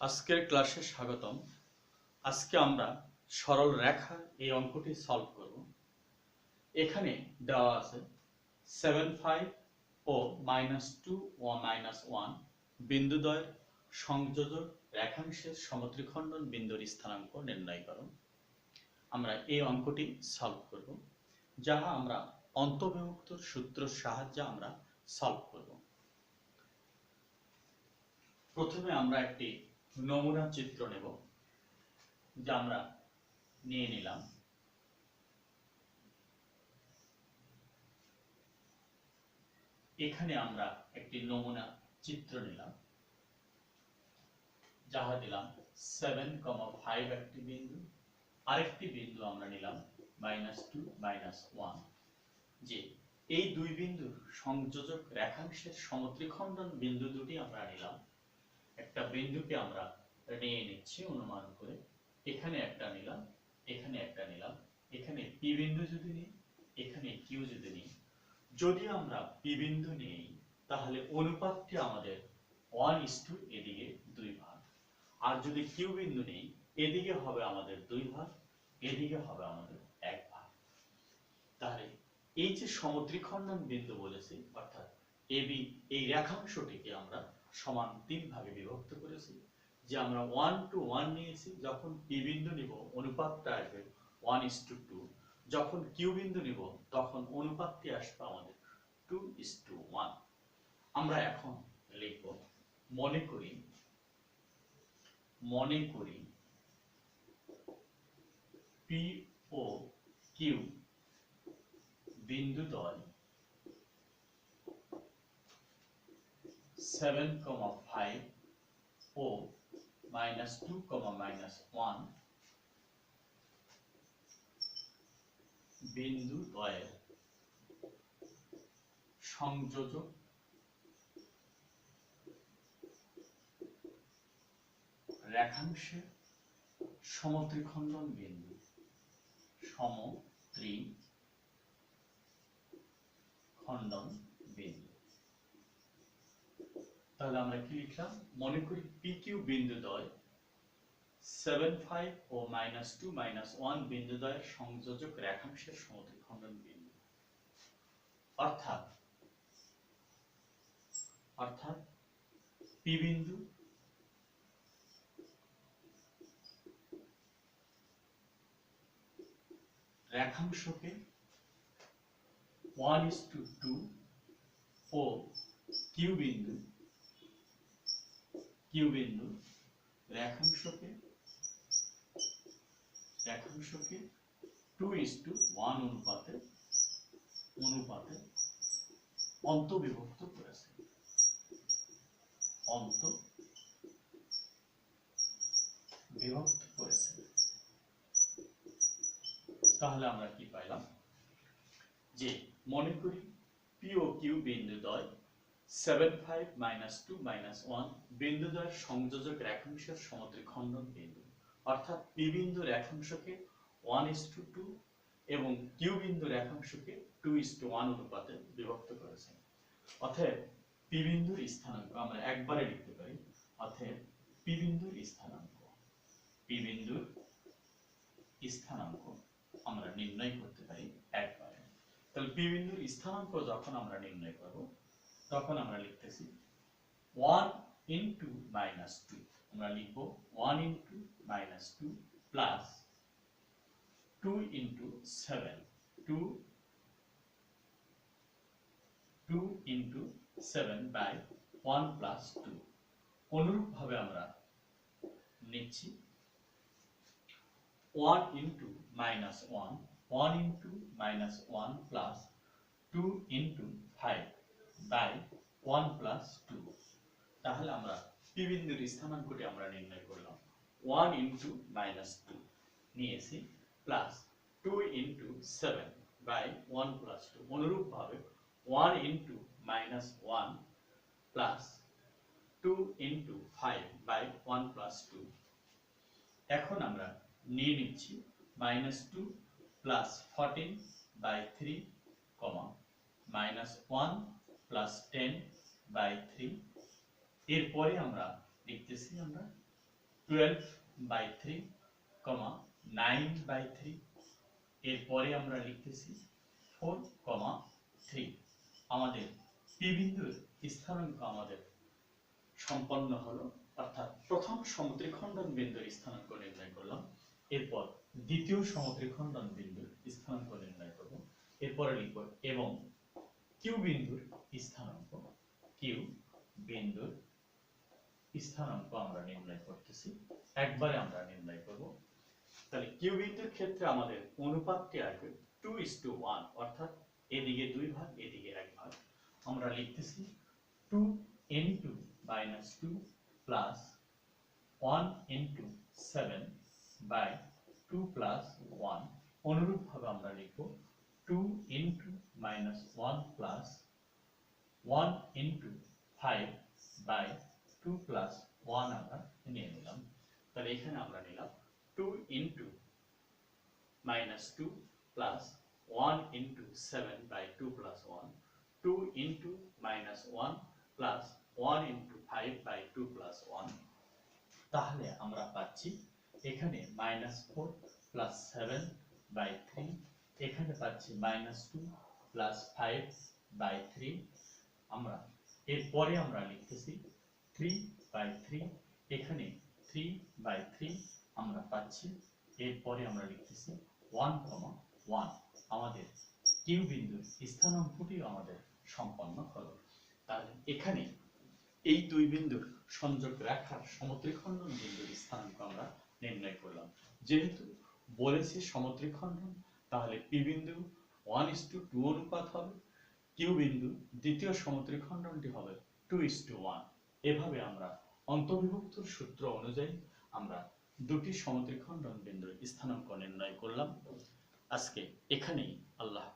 আজকের ক্লাসে স্বাগতম। আজকে আমরা সরল রেখা এই অঙ্কটি সলভ করব। এখানে দেওয়া আছে 7, 5 ও -2 ও -1 বিন্দুদ্বয়ের সংযোজক রেখাংশের সমত্রিখণ্ডন বিন্দুর স্থানাঙ্ক নির্ণয় করো। আমরা এই অঙ্কটি সলভ করব, যাহা আমরা অন্তর্বিভক্তর সূত্রের সাহায্যে আমরা সলভ করব। প্রথমে আমরা একটি নমুনা চিত্র নেব, যা আমরা নিয়ে নিলাম। এখানে আমরা একটি নমুনা চিত্র নিলাম, যাহা দিলাম 7, 5 একটি বিন্দু, আরেকটি বিন্দু আমরা নিলাম -2, -1। যে এই দুই বিন্দুর সংযোজক রেখাংশের সমত্রিখণ্ডন বিন্দু দুটি আমরা নিলাম। একটা বিন্দুকে আমরা নিয়ে নিচ্ছি অনুমান করে। এখানে একটা নিলাম, এখানে একটা নিলাম। এখানে পি বিন্দু যদি নিই, এখানে কিউ যদি নিই, যদি আমরা পি বিন্দু নিই তাহলে অনুপাতটি আমাদের 1:2 এদিকে 2 ভাগ। আর যদি কিউ বিন্দু নিই, এদিকে হবে আমাদের 2 ভাগ, এদিকে হবে আমাদের 1 ভাগ। তাহলে এই যে সমত্রিখণ্ডন বিন্দু বলেছি, অর্থাৎ এবি, এই রেখাংশটিকে আমরা সমান 3 ভাগে বিভক্ত করেছি। যে আমরা 1:1 নিয়েছি, যখন পি বিন্দু নিব অনুপাতটা আসবে 1:2। যখন কিউ বিন্দু নিব তখন অনুপাতটি আসবে আমাদের 2:1। আমরা এখন লিখব, মনে করি পি ও কিউ বিন্দুদ্বয় 7, 5 ও -2, -1 বিন্দুদ্বয়ের সংযোজক রেখাংশের সমত্রিখণ্ডন বিন্দু। সমত্রিখণ্ডন বিন্দু। তাহলে আমরা কি লিখলাম? মনে করি পি কিউ বিন্দুদ্বয় 7, 5 ও -2, -1 বিন্দুদ্বয়ের সংযোজক রেখাংশের সমত্রিখণ্ডন বিন্দু। অর্থাৎ পি বিন্দু রেখাংশকে 1:2 ও কিউ বিন্দু রেখাংশকে 2:1 অনুপাতে অন্তর্বিভক্ত করেছে। তাহলে আমরা কি পাইলাম? যে মনে করি পি ও কিউ বিন্দুদ্বয় 7, 5, -2, -1 বিন্দুদ্বয়ের সংযোজক রেখাংশের সমত্রিখণ্ডন বিন্দু। অর্থাৎ পি বিন্দু রেখাংশকে 1:2 এবং কিউ বিন্দু রেখাংশকে 2:1 অনুপাতে বিভক্ত করেছে। অতএব পি বিন্দুর স্থানাঙ্ক আমরা একবারে লিখতে পারি। অতএব পি বিন্দুর স্থানাঙ্ক আমরা নির্ণয় করতে পারি একবারে। তাহলে পি বিন্দুর স্থানাঙ্ক যখন আমরা নির্ণয় করব, তখন আমরা লিখতেছি 1 × -2। আমরা লিখব 1 × -2 প্লাস 2 × 7, 2 × 7 বাই 1 প্লাস 2। অনুরূপ ভাবে আমরা নিচ্ছি 1 × -1, 1 × -1 প্লাস 2 × 5 বাই 1 প্লাস 2। তাহলে আমরা পি বিন্দুর স্থানাঙ্কটি আমরা নির্ণয় করলাম। 1 × -2 নিয়েছি প্লাস 2 × 7 বাই 1 প্লাস 2। অনুরূপ ভাবে 1 × -1 প্লাস 2 × 5 বাই 1 প্লাস 2। এখন আমরা নিয়ে নিচ্ছি -2 প্লাস 14 বাই 3, -1 প্লাস 10 বাই 3। এরপরে আমরা লিখতেছি আমরা 12/3, 9/3। এরপরে আমরা লিখতেছি 4,3। আমাদের পি বিন্দুর স্থানাঙ্ক আমাদের সম্পন্ন হলো, অর্থাৎ প্রথম সমদ্বিখণ্ডন বিন্দুর স্থানাঙ্ক নির্ণয় করলাম। এরপর দ্বিতীয় সমদ্বিখণ্ডন বিন্দুর স্থানাঙ্ক নির্ণয় করব। এরপরে লিখব এবং কিউ বিন্দুর স্থানাঙ্ক, কিউ বিন্দুর স্থানাঙ্ক আমরা নির্ণয় করতেছি, একবারে আমরা নির্ণয় করব। তাহলে কিউ বিন্দুর ক্ষেত্রে আমাদের অনুপাতটি আসবে 2:1, অর্থাৎ এদিকে 2 ভাগ, এদিকে 1 ভাগ। আমরা লিখতেছি 2 into -2 plus 1 into 7 by 2 plus 1। অনুরূপভাবে আমরা লিখব 2 into -1 plus 1 into 5 by 2 plus 1 আমরা নিয়ে নিলাম। তাহলে এখানে আমরা নিলাম 2 into -2 plus 1 into 7 by 2 plus 1, 2 into -1 plus 1 into 5 by 2 plus 1। তাহলে আমরা পাচ্ছি এখানে -4 plus 7 by 3, এখানে পাচ্ছি -2 plus 5 by 3। আমরা এরপরে আমরা লিখতেছি 3/3, এখানে 3/3 আমরা পাচ্ছি। এরপরে আমরা লিখতেছি 1,1। আমাদের কিউ বিন্দুর স্থানাঙ্কটিও আমাদের সম্পন্ন হলো। তাহলে এখানে এই দুই বিন্দুর সংযোগ রেখার সমদ্বিখণ্ডন বিন্দুর স্থানাঙ্ক আমরা নির্ণয় করলাম। যেহেতু বলেছি সমদ্বিখণ্ডন, তাহলে পি বিন্দু 1:2 অনুপাত হবে, কিউ বিন্দু দ্বিতীয় সমদ্বিখণ্ডনটি হবে 2:1। এভাবে আমরা অন্তর্বিভক্তর সূত্র অনুযায়ী আমরা দুটি সমদ্বিখণ্ডন বিন্দুর স্থানাঙ্ক নির্ণয় করলাম। আজকে এখানেই, আল্লাহ।